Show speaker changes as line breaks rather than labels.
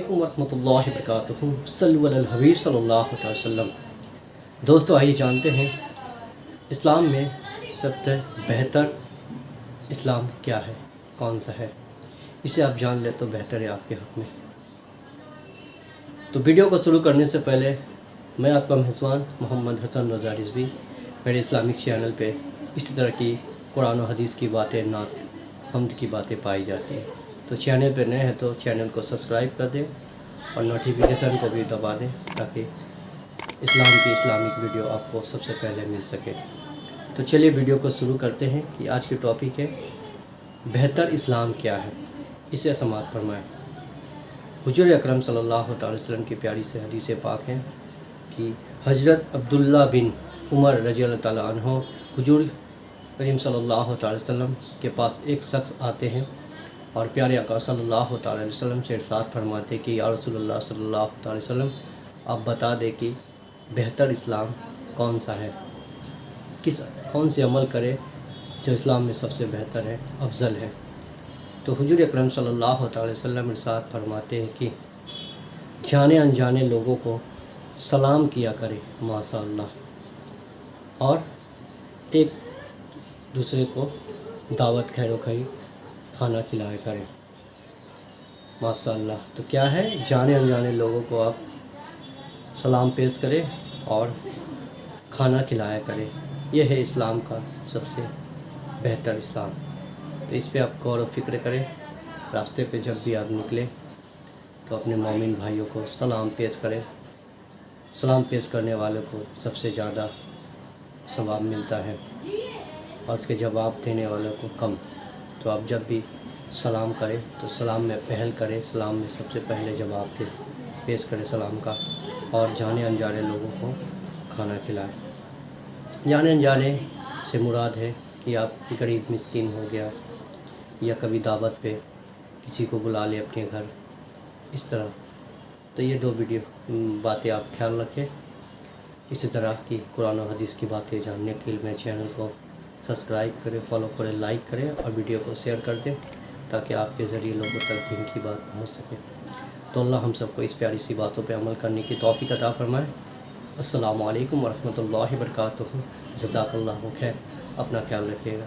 علیکم ورحمۃ اللہ وبرکاتہ۔ صلو علی الحبیب صلی اللہ علیہ وسلم۔ دوستو آئیے جانتے ہیں اسلام میں سب سے بہتر اسلام کیا ہے، کون سا ہے، اسے آپ جان لیں تو بہتر ہے آپ کے حق میں۔ تو ویڈیو کو شروع کرنے سے پہلے میں آپ کا میزبان محمد حسن رضا رضوی، میرے اسلامک چینل پہ اسی طرح کی قرآن و حدیث کی باتیں، نعت حمد کی باتیں پائی جاتی ہیں۔ تو چینل پہ نئے ہیں تو چینل کو سبسکرائب کر دیں اور نوٹیفیکیشن کو بھی دبا دیں تاکہ اسلام کی اسلامک ویڈیو آپ کو سب سے پہلے مل سکے۔ تو چلیے ویڈیو کو شروع کرتے ہیں کہ آج کی ٹاپک ہے بہتر اسلام کیا ہے، اسے سماعت فرمائیں۔ حضور اکرم صلی اللہ تعالی وسلم کی پیاری سے حدیث پاک ہیں کہ حضرت عبداللہ بن عمر رضی اللہ تعالیٰ عنہ حضور کریم صلی اللہ تعالی وسلم کے پاس ایک شخص آتے ہیں اور پیارے آقا صلی اللہ تعالی وسلم سے ارشاد فرماتے کہ یا رسول اللہ صلی اللہ تعالی وسلم، آپ بتا دیں کہ بہتر اسلام کون سا ہے، کون سے عمل کرے جو اسلام میں سب سے بہتر ہے، افضل ہے۔ تو حضور اکرم صلی اللہ تعالی وسلم ارشاد فرماتے ہیں کہ جانے انجانے لوگوں کو سلام کیا کرے ماشاء اللہ، اور ایک دوسرے کو دعوت خیر و خیر کھانا کھلایا کرے ماشاء اللہ۔ تو کیا ہے، جانے انجانے لوگوں کو آپ سلام پیش کرے اور کھانا کھلایا کرے، یہ ہے اسلام کا سب سے بہتر اسلام۔ تو اس پہ آپ غور و فکر کریں، راستے پہ جب بھی آپ نکلیں تو اپنے مومن بھائیوں کو سلام پیش کریں۔ سلام پیش کرنے والے کو سب سے زیادہ ثواب ملتا ہے اور اس کے جواب دینے والوں کو کم۔ تو آپ جب بھی سلام کریں تو سلام میں پہل کریں، سلام میں سب سے پہلے جواب پیش کریں سلام کا، اور جانے انجانے لوگوں کو کھانا کھلائیں۔ جانے انجانے سے مراد ہے کہ آپ غریب مسکین ہو گیا یا کبھی دعوت پہ کسی کو بلا لے اپنے گھر، اس طرح۔ تو یہ دو باتیں آپ خیال رکھیں۔ اسی طرح کی قرآن و حدیث کی باتیں جاننے کے لیے میرے چینل کو سبسکرائب کریں، فالو کریں، لائک کریں اور ویڈیو کو شیئر کر دیں تاکہ آپ کے ذریعے لوگوں تک دین کی بات پہنچ سکے۔ تو اللہ ہم سب کو اس پیاری سی باتوں پہ عمل کرنے کی توفیق عطا فرمائے۔ السلام علیکم ورحمۃ اللہ وبرکاتہ۔ جزاک اللہ خیر، اپنا خیال رکھیے گا۔